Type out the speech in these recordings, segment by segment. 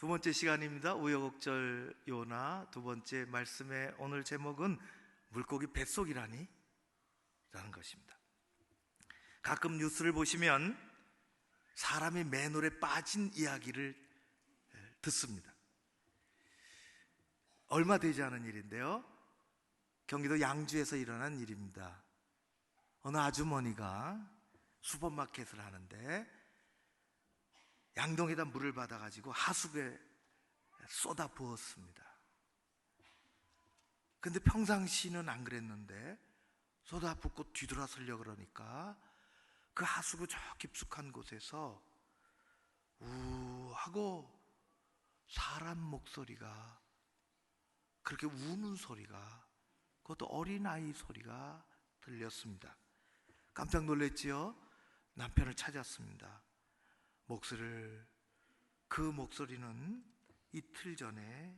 두 번째 시간입니다. 우여곡절 요나 두 번째 말씀의 오늘 제목은 물고기 뱃속이라니 라는 것입니다. 가끔 뉴스를 보시면 사람이 맨홀에 빠진 이야기를 듣습니다. 얼마 되지 않은 일인데요, 경기도 양주에서 일어난 일입니다. 어느 아주머니가 슈퍼마켓을 하는데 양동이에다 물을 받아가지고 하수구에 쏟아 부었습니다. 근데 평상시는 안 그랬는데 쏟아 붓고 뒤돌아서려고 그러니까 그 하수구 저 깊숙한 곳에서 우 하고 사람 목소리가, 그렇게 우는 소리가, 그것도 어린아이 소리가 들렸습니다. 깜짝 놀랐지요. 남편을 찾았습니다. 그 목소리는 이틀 전에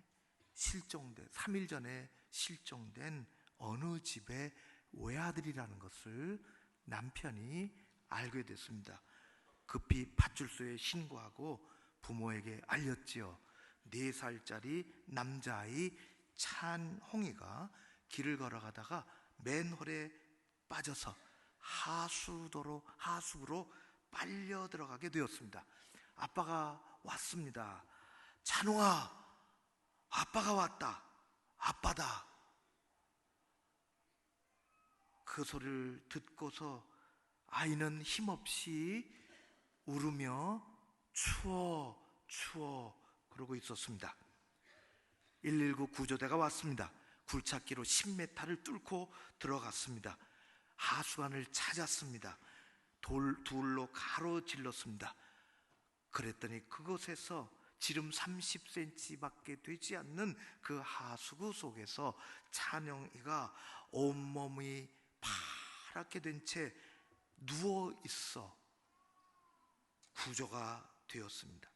3일 전에 실종된 어느 집의 외아들이라는 것을 남편이 알게 됐습니다. 급히 파출소에 신고하고 부모에게 알렸지요. 4살짜리 남자아이 찬홍이가 길을 걸어가다가 맨홀에 빠져서 하수구로 빨려 들어가게 되었습니다. 아빠가 왔습니다. 찬홍아, 아빠가 왔다. 아빠다. 그 소리를 듣고서 아이는 힘없이 울으며 추워 그러고 있었습니다. 119 구조대가 왔습니다. 굴착기로 10m를 뚫고 들어갔습니다. 하수관을 찾았습니다. 둘로 가로질렀습니다. 그랬더니 그곳에서 지름 30cm밖에 되지 않는 그 하수구 속에서 찬영이가 온몸이 파랗게 된 채 누워 있어 구조가 되었습니다.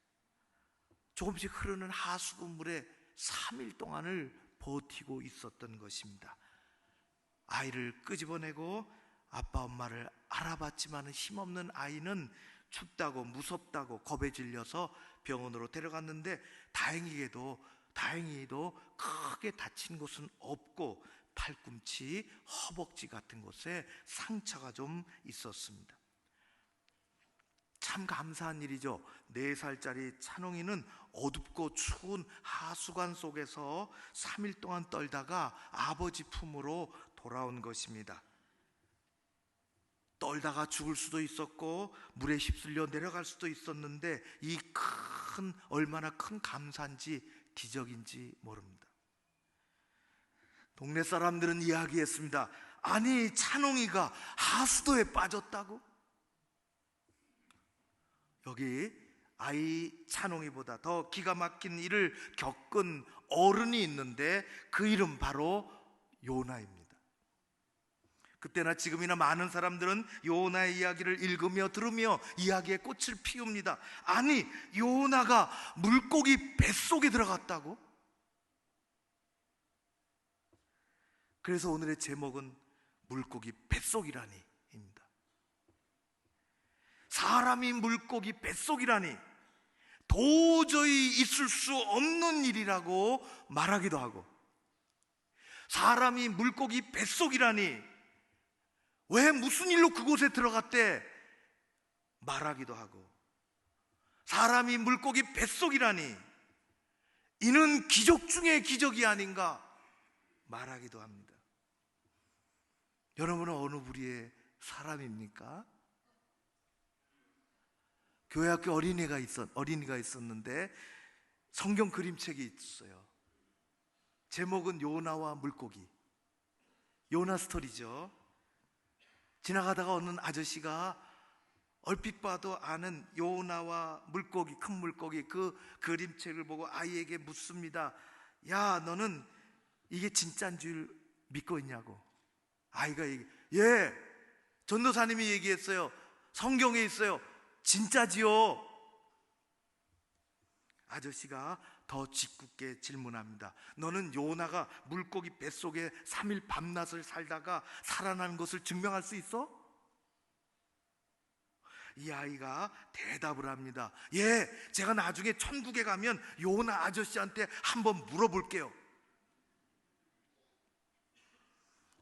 조금씩 흐르는 하수구 물에 3일 동안을 버티고 있었던 것입니다. 아이를 끄집어내고 아빠 엄마를 알아봤지만 힘없는 아이는 춥다고 무섭다고 겁에 질려서 병원으로 데려갔는데 다행히도 크게 다친 곳은 없고 팔꿈치, 허벅지 같은 곳에 상처가 좀 있었습니다. 참 감사한 일이죠. 4살짜리 찬홍이는 어둡고 추운 하수관 속에서 3일 동안 떨다가 아버지 품으로 돌아온 것입니다. 떨다가 죽을 수도 있었고 물에 휩쓸려 내려갈 수도 있었는데 얼마나 큰 감사인지 기적인지 모릅니다. 동네 사람들은 이야기했습니다. 아니, 찬홍이가 하수도에 빠졌다고? 여기 아이 찬홍이보다 더 기가 막힌 일을 겪은 어른이 있는데 그 이름 바로 요나입니다. 그때나 지금이나 많은 사람들은 요나의 이야기를 읽으며 들으며 이야기에 꽃을 피웁니다. 아니, 요나가 물고기 뱃속에 들어갔다고? 그래서 오늘의 제목은 물고기 뱃속이라니입니다. 사람이 물고기 뱃속이라니 도저히 있을 수 없는 일이라고 말하기도 하고, 사람이 물고기 뱃속이라니 왜 무슨 일로 그곳에 들어갔대 말하기도 하고, 사람이 물고기 뱃속이라니 이는 기적 중의 기적이 아닌가 말하기도 합니다. 여러분은 어느 부류의 사람입니까? 교회 학교 어린이가 있었는데 성경 그림책이 있어요. 제목은 요나와 물고기, 요나 스토리죠. 지나가다가 어느 아저씨가 얼핏 봐도 아는 요나와 물고기, 큰 물고기, 그 그림책을 보고 아이에게 묻습니다. 야, 너는 이게 진짜인 줄 믿고 있냐고. 아이가 예, 전도사님이 얘기했어요. 성경에 있어요. 진짜지요. 아저씨가 더 짓궂게 질문합니다. 너는 요나가 물고기 뱃속에 3일 밤낮을 살다가 살아난 것을 증명할 수 있어? 이 아이가 대답을 합니다. 예, 제가 나중에 천국에 가면 요나 아저씨한테 한번 물어볼게요.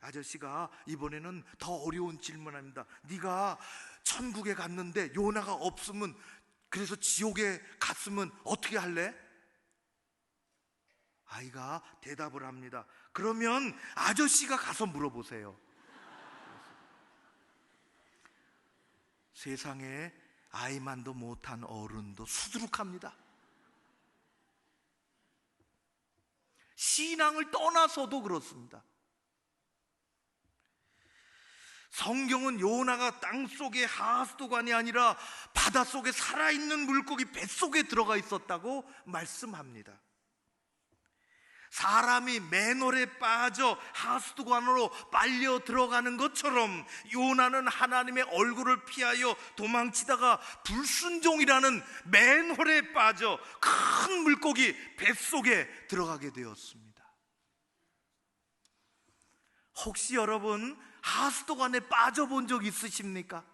아저씨가 이번에는 더 어려운 질문합니다. 네가 천국에 갔는데 요나가 없으면, 그래서 지옥에 갔으면 어떻게 할래? 아이가 대답을 합니다. 그러면 아저씨가 가서 물어보세요. 세상에 아이만도 못한 어른도 수두룩합니다. 신앙을 떠나서도 그렇습니다. 성경은 요나가 땅속의 하수도관이 아니라 바닷속에 살아있는 물고기 뱃속에 들어가 있었다고 말씀합니다. 사람이 맨홀에 빠져 하수도관으로 빨려 들어가는 것처럼 요나는 하나님의 얼굴을 피하여 도망치다가 불순종이라는 맨홀에 빠져 큰 물고기 뱃속에 들어가게 되었습니다. 혹시 여러분 하수도관에 빠져본 적 있으십니까?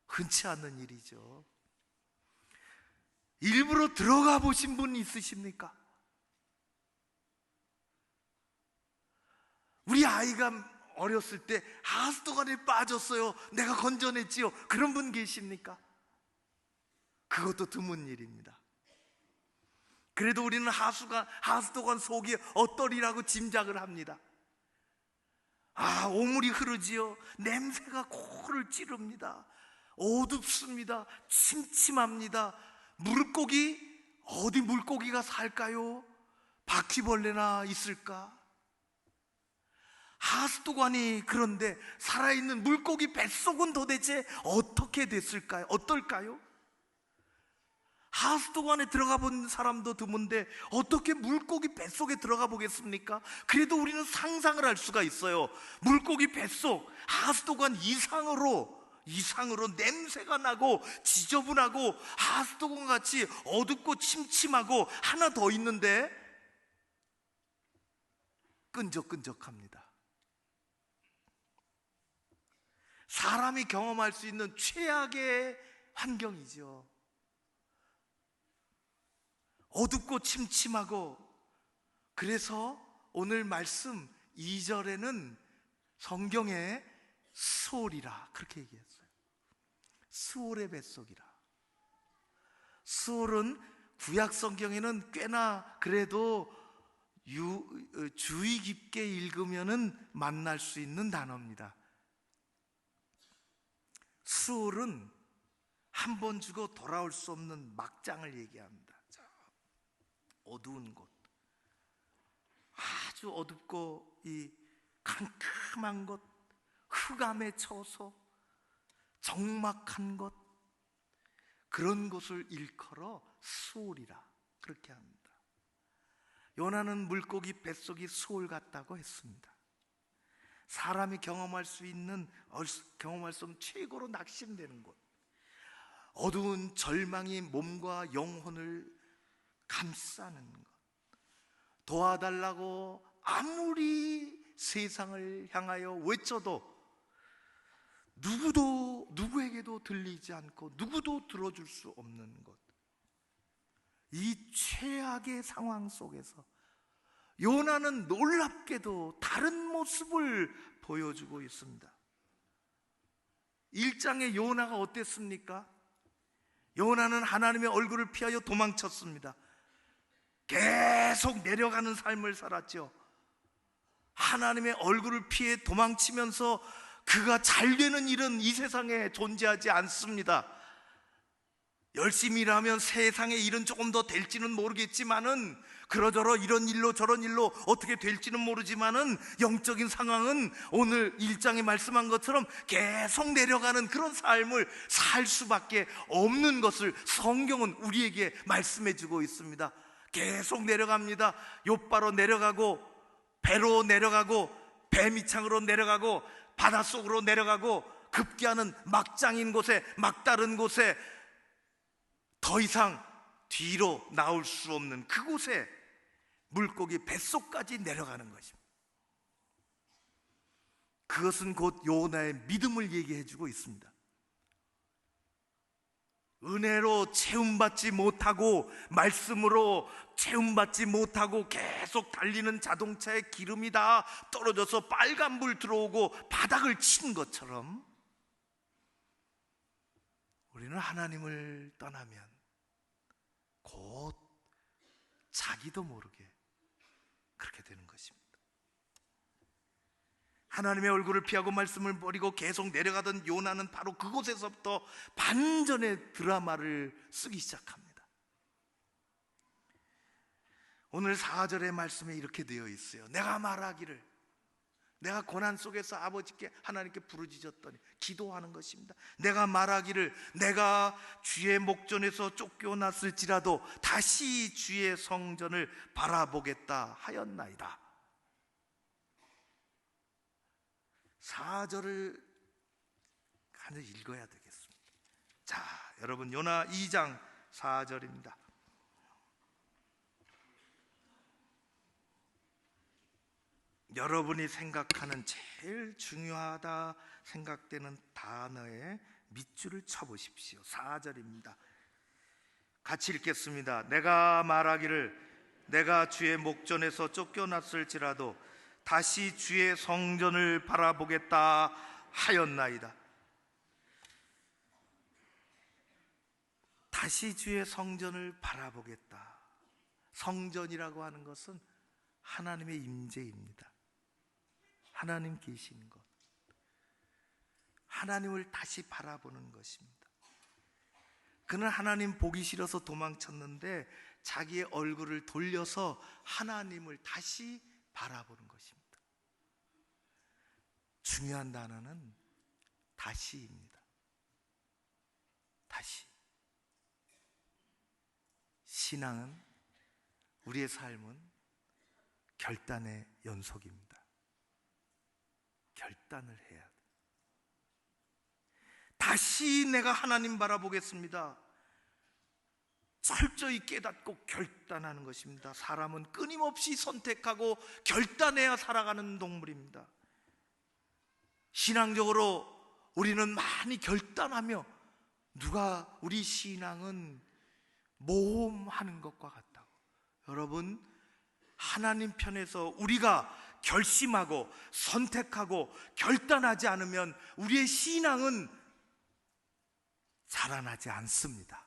흔치 않은 일이죠. 일부러 들어가 보신 분 있으십니까? 우리 아이가 어렸을 때 하수도관에 빠졌어요. 내가 건져냈지요. 그런 분 계십니까? 그것도 드문 일입니다. 그래도 우리는 하수도관 속이 어떠리라고 짐작을 합니다. 오물이 흐르지요. 냄새가 코를 찌릅니다. 어둡습니다. 침침합니다. 물고기, 어디 물고기가 살까요? 바퀴벌레나 있을까? 하수도관이 그런데 살아있는 물고기 뱃속은 도대체 어떻게 됐을까요? 어떨까요? 하수도관에 들어가 본 사람도 드문데 어떻게 물고기 뱃속에 들어가 보겠습니까? 그래도 우리는 상상을 할 수가 있어요. 물고기 뱃속, 하수도관 이상으로 냄새가 나고 지저분하고 하수도관 같이 어둡고 침침하고 하나 더 있는데 끈적끈적합니다. 사람이 경험할 수 있는 최악의 환경이죠. 어둡고 침침하고. 그래서 오늘 말씀 2절에는 성경에 스올이라 그렇게 얘기했어요. 스올의 뱃속이라. 스올은 구약 성경에는 꽤나 그래도 주의 깊게 읽으면은 만날 수 있는 단어입니다. 스올은 한 번 주고 돌아올 수 없는 막장을 얘기합니다. 어두운 곳, 아주 어둡고 이 캄캄한 곳, 흑암에 처서 적막한 곳, 그런 곳을 일컬어 수올이라 그렇게 합니다. 요나는 물고기 뱃속이 수올 같다고 했습니다. 사람이 경험할 수 없는 최고로 낙심되는 곳, 어두운 절망이 몸과 영혼을 감싸는 것, 도와달라고 아무리 세상을 향하여 외쳐도 누구에게도 들리지 않고 누구도 들어줄 수 없는 것, 이 최악의 상황 속에서 요나는 놀랍게도 다른 모습을 보여주고 있습니다. 1장의 요나가 어땠습니까? 요나는 하나님의 얼굴을 피하여 도망쳤습니다. 계속 내려가는 삶을 살았죠. 하나님의 얼굴을 피해 도망치면서 그가 잘 되는 일은 이 세상에 존재하지 않습니다. 열심히 일하면 세상의 일은 조금 더 될지는 모르겠지만은, 그러저러 이런 일로 저런 일로 어떻게 될지는 모르지만은, 영적인 상황은 오늘 1장에 말씀한 것처럼 계속 내려가는 그런 삶을 살 수밖에 없는 것을 성경은 우리에게 말씀해 주고 있습니다. 계속 내려갑니다. 욥바로 내려가고, 배로 내려가고, 배 밑창으로 내려가고, 바닷속으로 내려가고, 급기야는 막장인 곳에, 막다른 곳에, 더 이상 뒤로 나올 수 없는 그곳에 물고기 뱃속까지 내려가는 것입니다. 그것은 곧 요나의 믿음을 얘기해 주고 있습니다. 은혜로 채움받지 못하고 말씀으로 채움받지 못하고 계속 달리는 자동차의 기름이 다 떨어져서 빨간불 들어오고 바닥을 친 것처럼 우리는 하나님을 떠나면 곧 자기도 모르게 그렇게 되는 것입니다. 하나님의 얼굴을 피하고 말씀을 버리고 계속 내려가던 요나는 바로 그곳에서부터 반전의 드라마를 쓰기 시작합니다. 오늘 4절의 말씀에 이렇게 되어 있어요. 내가 말하기를, 내가 고난 속에서 아버지께 하나님께 부르짖었더니 기도하는 것입니다. 내가 말하기를 내가 주의 목전에서 쫓겨났을지라도 다시 주의 성전을 바라보겠다 하였나이다. 4절을 하나 읽어야 되겠습니다. 자, 여러분, 요나 2장 4절입니다. 여러분이 생각하는 제일 중요하다 생각되는 단어에 밑줄을 쳐보십시오. 4절입니다. 같이 읽겠습니다. 내가 말하기를 내가 주의 목전에서 쫓겨났을지라도 다시 주의 성전을 바라보겠다 하였나이다. 다시 주의 성전을 바라보겠다. 성전이라고 하는 것은 하나님의 임재입니다. 하나님 계시는 것, 하나님을 다시 바라보는 것입니다. 그는 하나님 보기 싫어서 도망쳤는데 자기의 얼굴을 돌려서 하나님을 다시 바라보는 것입니다. 중요한 단어는 다시입니다. 다시. 신앙은, 우리의 삶은 결단의 연속입니다. 결단을 해야 돼. 다시 내가 하나님 바라보겠습니다. 철저히 깨닫고 결단하는 것입니다. 사람은 끊임없이 선택하고 결단해야 살아가는 동물입니다. 신앙적으로 우리는 많이 결단하며 누가 우리 신앙은 모험하는 것과 같다고. 여러분, 하나님 편에서 우리가 결심하고 선택하고 결단하지 않으면 우리의 신앙은 자라나지 않습니다.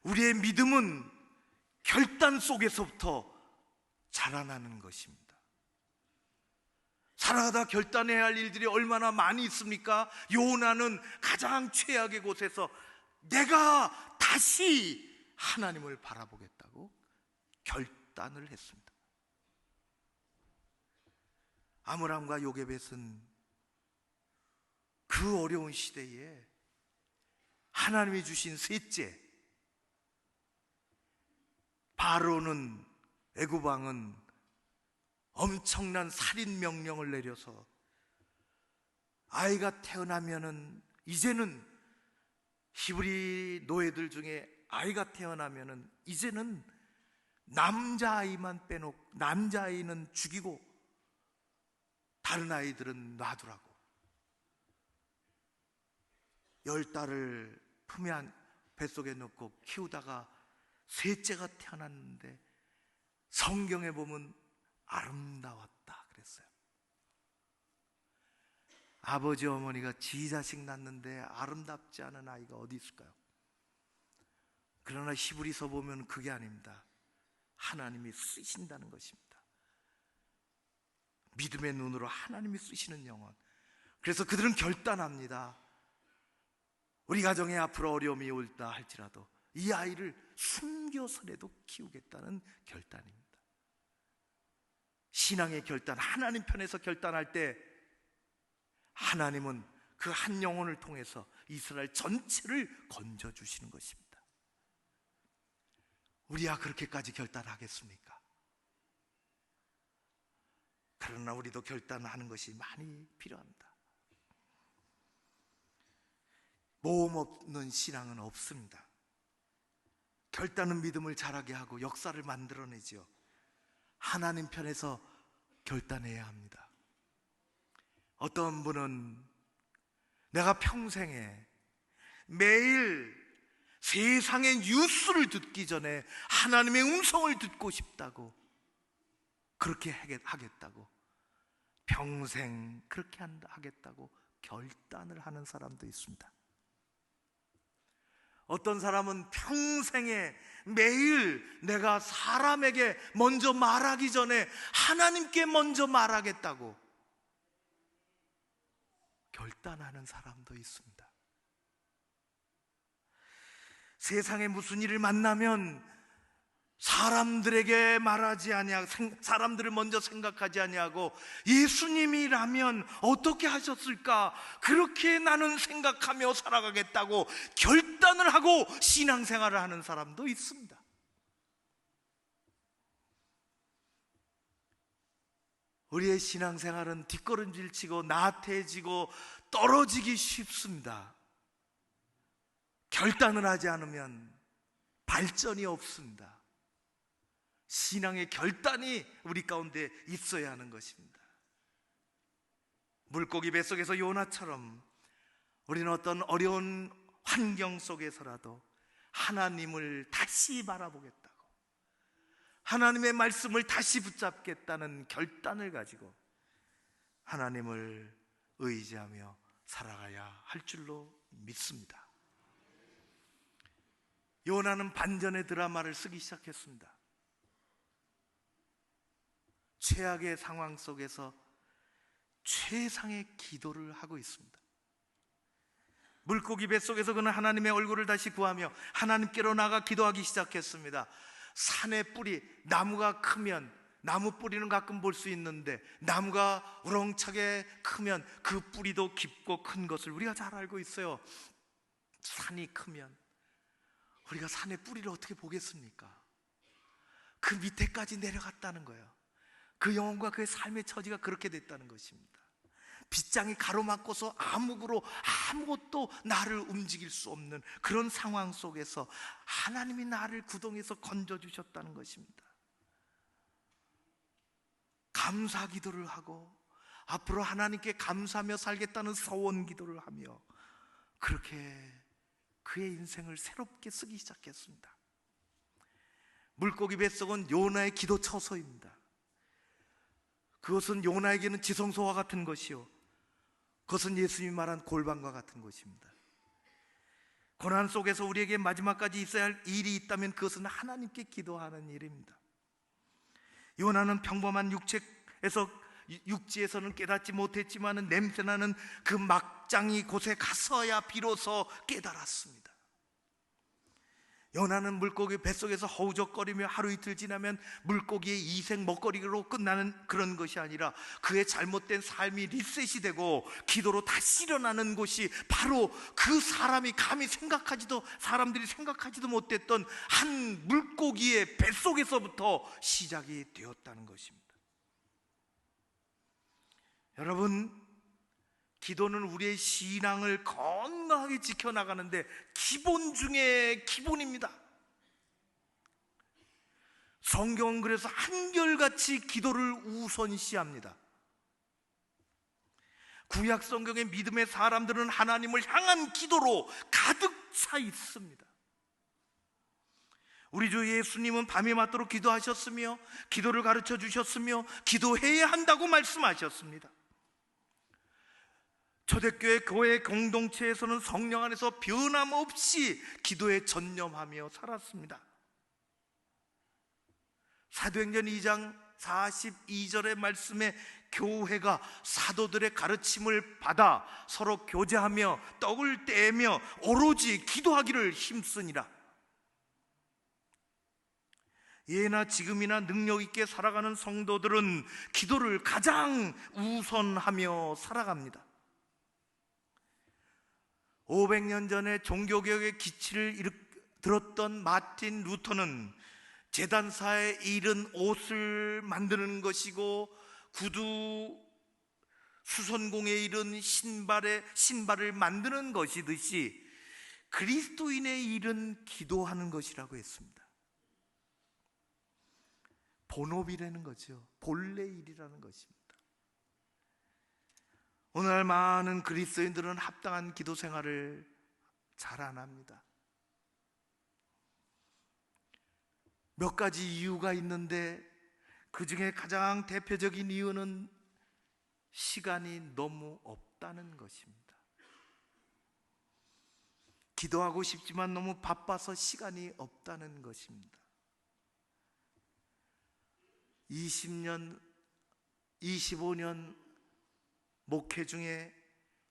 우리의 믿음은 결단 속에서부터 자라나는 것입니다. 살아가다 결단해야 할 일들이 얼마나 많이 있습니까? 요나는 가장 최악의 곳에서 내가 다시 하나님을 바라보겠다고 결단을 했습니다. 아므람과 요게벳은 그 어려운 시대에 하나님이 주신 셋째, 바로는, 애굽 왕은 엄청난 살인 명령을 내려서 아이가 태어나면은, 이제는 히브리 노예들 중에 아이가 태어나면은 이제는 남자아이만 빼놓고, 남자아이는 죽이고 다른 아이들은 놔두라고. 10달을 품에 뱃속에 넣고 키우다가 셋째가 태어났는데 성경에 보면 아름다웠다 그랬어요. 아버지 어머니가 지 자식 낳는데 아름답지 않은 아이가 어디 있을까요? 그러나 히브리서 보면 그게 아닙니다. 하나님이 쓰신다는 것입니다. 믿음의 눈으로 하나님이 쓰시는 영혼. 그래서 그들은 결단합니다. 우리 가정에 앞으로 어려움이 올다 할지라도 이 아이를 숨겨서라도 키우겠다는 결단입니다. 신앙의 결단, 하나님 편에서 결단할 때 하나님은 그 한 영혼을 통해서 이스라엘 전체를 건져주시는 것입니다. 우리야 그렇게까지 결단하겠습니까? 그러나 우리도 결단하는 것이 많이 필요합니다. 모험 없는 신앙은 없습니다. 결단은 믿음을 자라게 하고 역사를 만들어내죠. 하나님 편에서 결단해야 합니다. 어떤 분은 내가 평생에 매일 세상의 뉴스를 듣기 전에 하나님의 음성을 듣고 싶다고, 그렇게 하겠다고, 평생 그렇게 하겠다고 결단을 하는 사람도 있습니다. 어떤 사람은 평생에 매일 내가 사람에게 먼저 말하기 전에 하나님께 먼저 말하겠다고 결단하는 사람도 있습니다. 세상에 무슨 일을 만나면 사람들에게 말하지 아니하고 사람들을 먼저 생각하지 아니하고 예수님이라면 어떻게 하셨을까, 그렇게 나는 생각하며 살아가겠다고 결단을 하고 신앙생활을 하는 사람도 있습니다. 우리의 신앙생활은 뒷걸음질 치고 나태해지고 떨어지기 쉽습니다. 결단을 하지 않으면 발전이 없습니다. 신앙의 결단이 우리 가운데 있어야 하는 것입니다. 물고기 뱃속에서 요나처럼 우리는 어떤 어려운 환경 속에서라도 하나님을 다시 바라보겠다고, 하나님의 말씀을 다시 붙잡겠다는 결단을 가지고 하나님을 의지하며 살아가야 할 줄로 믿습니다. 요나는 반전의 드라마를 쓰기 시작했습니다. 최악의 상황 속에서 최상의 기도를 하고 있습니다. 물고기 뱃속에서 그는 하나님의 얼굴을 다시 구하며 하나님께로 나가 기도하기 시작했습니다. 산의 뿌리, 나무가 크면, 나무 뿌리는 가끔 볼 수 있는데 나무가 우렁차게 크면 그 뿌리도 깊고 큰 것을 우리가 잘 알고 있어요. 산이 크면 우리가 산의 뿌리를 어떻게 보겠습니까? 그 밑에까지 내려갔다는 거예요. 그 영혼과 그의 삶의 처지가 그렇게 됐다는 것입니다. 빗장이 가로막고서 아무것도 나를 움직일 수 없는 그런 상황 속에서 하나님이 나를 구덩이에서 건져주셨다는 것입니다. 감사 기도를 하고 앞으로 하나님께 감사하며 살겠다는 서원 기도를 하며 그렇게 그의 인생을 새롭게 쓰기 시작했습니다. 물고기 뱃속은 요나의 기도 처소입니다. 그것은 요나에게는 지성소와 같은 것이요, 그것은 예수님이 말한 골방과 같은 것입니다. 고난 속에서 우리에게 마지막까지 있어야 할 일이 있다면 그것은 하나님께 기도하는 일입니다. 요나는 평범한 육지에서는 깨닫지 못했지만 냄새나는 그 막장이 곳에 가서야 비로소 깨달았습니다. 요나는 물고기 뱃속에서 허우적거리며 하루 이틀 지나면 물고기의 이생 먹거리로 끝나는 그런 것이 아니라 그의 잘못된 삶이 리셋이 되고 기도로 다시 일어나는 곳이 바로 그 사람들이 생각하지도 못했던 한 물고기의 뱃속에서부터 시작이 되었다는 것입니다. 여러분, 기도는 우리의 신앙을 건강하게 지켜나가는데 기본 중에 기본입니다. 성경은 그래서 한결같이 기도를 우선시합니다. 구약 성경의 믿음의 사람들은 하나님을 향한 기도로 가득 차 있습니다. 우리 주 예수님은 밤이 맞도록 기도하셨으며 기도를 가르쳐 주셨으며 기도해야 한다고 말씀하셨습니다. 초대교회 교회 공동체에서는 성령 안에서 변함없이 기도에 전념하며 살았습니다. 사도행전 2장 42절의 말씀에 교회가 사도들의 가르침을 받아 서로 교제하며 떡을 떼며 오로지 기도하기를 힘쓰니라. 예나 지금이나 능력 있게 살아가는 성도들은 기도를 가장 우선하며 살아갑니다. 500년 전에 종교개혁의 기치를 들었던 마틴 루터는 제단사에 이른 옷을 만드는 것이고 구두 수선공에 이른 신발을 만드는 것이듯이 그리스도인의 일은 기도하는 것이라고 했습니다. 본업이라는 거죠. 본래 일이라는 것입니다. 오늘날 많은 그리스도인들은 합당한 기도 생활을 잘 안 합니다. 몇 가지 이유가 있는데 그 중에 가장 대표적인 이유는 시간이 너무 없다는 것입니다. 기도하고 싶지만 너무 바빠서 시간이 없다는 것입니다. 20년, 25년 목회 중에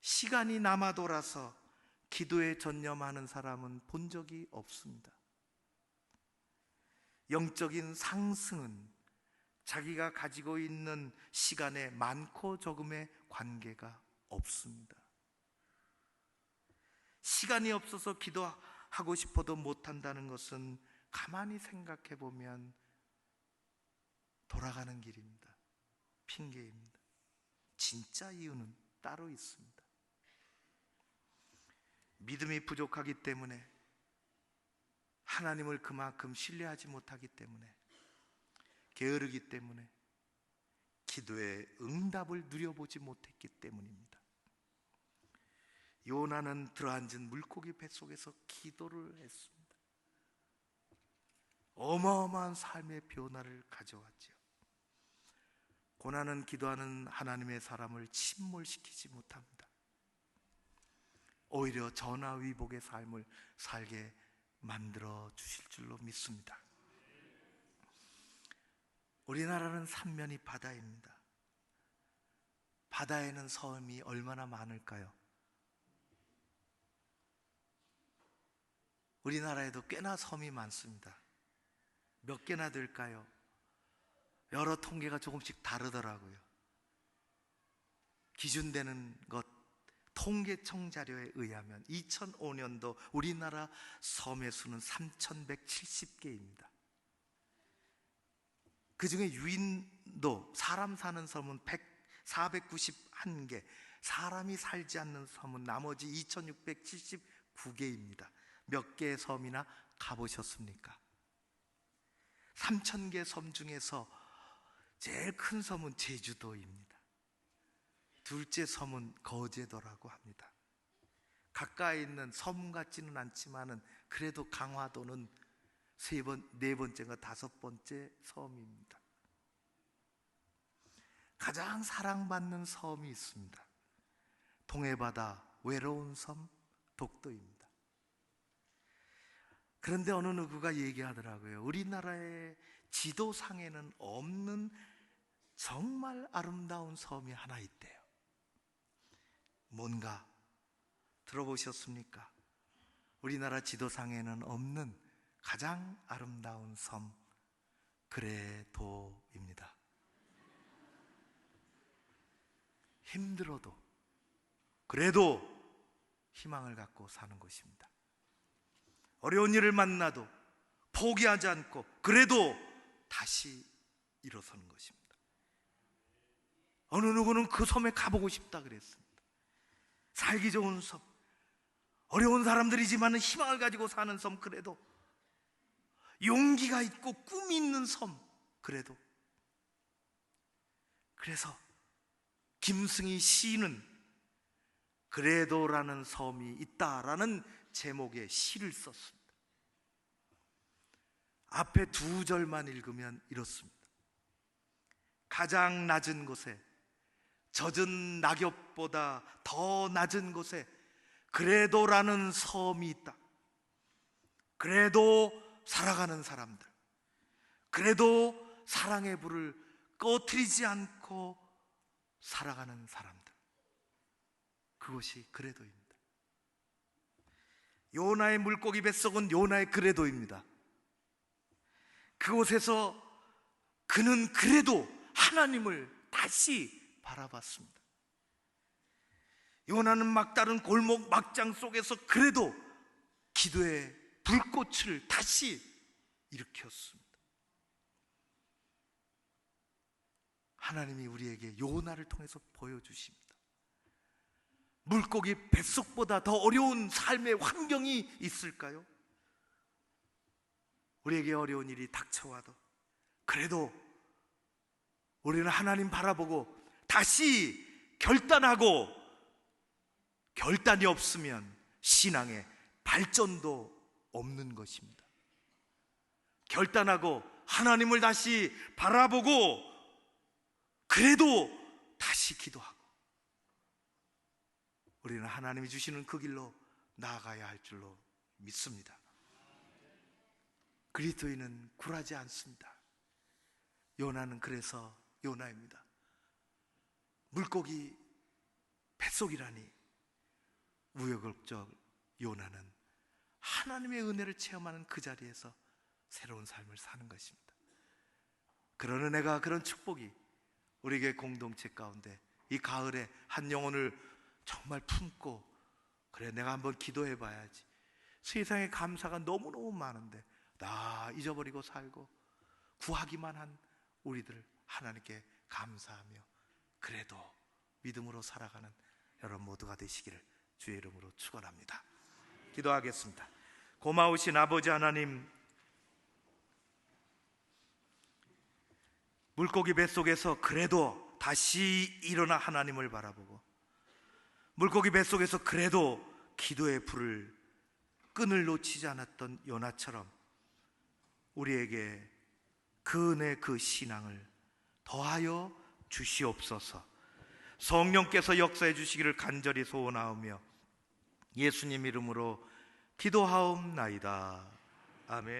시간이 남아 돌아서 기도에 전념하는 사람은 본 적이 없습니다. 영적인 상승은 자기가 가지고 있는 시간에 많고 적음의 관계가 없습니다. 시간이 없어서 기도하고 싶어도 못한다는 것은 가만히 생각해 보면 돌아가는 길입니다. 핑계입니다. 진짜 이유는 따로 있습니다. 믿음이 부족하기 때문에, 하나님을 그만큼 신뢰하지 못하기 때문에, 게으르기 때문에, 기도의 응답을 누려보지 못했기 때문입니다. 요나는 들어앉은 물고기 뱃속에서 기도를 했습니다. 어마어마한 삶의 변화를 가져왔지요. 고난은 기도하는 하나님의 사람을 침몰시키지 못합니다. 오히려 전화위복의 삶을 살게 만들어 주실 줄로 믿습니다. 우리나라는 삼면이 바다입니다. 바다에는 섬이 얼마나 많을까요? 우리나라에도 꽤나 섬이 많습니다. 몇 개나 될까요? 여러 통계가 조금씩 다르더라고요. 기준되는 것, 통계청 자료에 의하면 2005년도 우리나라 섬의 수는 3,170개입니다. 그 중에 유인도, 사람 사는 섬은 491개, 사람이 살지 않는 섬은 나머지 2,679개입니다. 몇 개의 섬이나 가보셨습니까? 3,000개 섬 중에서 제일 큰 섬은 제주도입니다. 둘째 섬은 거제도라고 합니다. 가까이 있는 섬 같지는 않지만은 그래도 강화도는 네 번째가 다섯 번째 섬입니다. 가장 사랑받는 섬이 있습니다. 동해바다 외로운 섬 독도입니다. 그런데 어느 누구가 얘기하더라고요. 우리나라의 지도상에는 없는 정말 아름다운 섬이 하나 있대요. 뭔가 들어보셨습니까? 우리나라 지도상에는 없는 가장 아름다운 섬, 그레도입니다. 힘들어도 그래도 희망을 갖고 사는 곳입니다. 어려운 일을 만나도 포기하지 않고 그래도 다시 일어서는 것입니다. 어느 누구는 그 섬에 가보고 싶다 그랬습니다. 살기 좋은 섬, 어려운 사람들이지만 희망을 가지고 사는 섬, 그래도 용기가 있고 꿈이 있는 섬, 그래도. 그래서 김승희 시인은 그래도라는 섬이 있다라는 제목의 시를 썼습니다. 앞에 두 절만 읽으면 이렇습니다. 가장 낮은 곳에, 젖은 낙엽보다 더 낮은 곳에 그래도라는 섬이 있다. 그래도 살아가는 사람들, 그래도 사랑의 불을 꺼트리지 않고 살아가는 사람들, 그것이 그래도입니다. 요나의 물고기 뱃속은 요나의 그래도입니다. 그곳에서 그는 그래도 하나님을 다시 바라봤습니다. 요나는 막다른 골목 막장 속에서 그래도 기도의 불꽃을 다시 일으켰습니다. 하나님이 우리에게 요나를 통해서 보여주십니다. 물고기 뱃속보다 더 어려운 삶의 환경이 있을까요? 우리에게 어려운 일이 닥쳐와도 그래도 우리는 하나님 바라보고 다시 결단하고, 결단이 없으면 신앙의 발전도 없는 것입니다. 결단하고 하나님을 다시 바라보고, 그래도 다시 기도하고, 우리는 하나님이 주시는 그 길로 나아가야 할 줄로 믿습니다. 그리스도인은 굴하지 않습니다. 요나는 그래서 요나입니다. 물고기 뱃속이라니, 우여곡절 요나는 하나님의 은혜를 체험하는 그 자리에서 새로운 삶을 사는 것입니다. 그런 은혜가, 그런 축복이 우리에게 공동체 가운데 이 가을에 한 영혼을 정말 품고, 그래 내가 한번 기도해 봐야지, 세상에 감사가 너무너무 많은데 나 잊어버리고 살고 구하기만 한 우리들 하나님께 감사하며 그래도 믿음으로 살아가는 여러분 모두가 되시기를 주의 이름으로 축원합니다. 기도하겠습니다. 고마우신 아버지 하나님, 물고기 뱃속에서 그래도 다시 일어나 하나님을 바라보고, 물고기 뱃속에서 그래도 기도의 불을, 끈을 놓치지 않았던 요나처럼 우리에게 그 은혜, 그 신앙을 더하여 주시옵소서. 성령께서 역사해 주시기를 간절히 소원하오며 예수님 이름으로 기도하옵나이다. 아멘.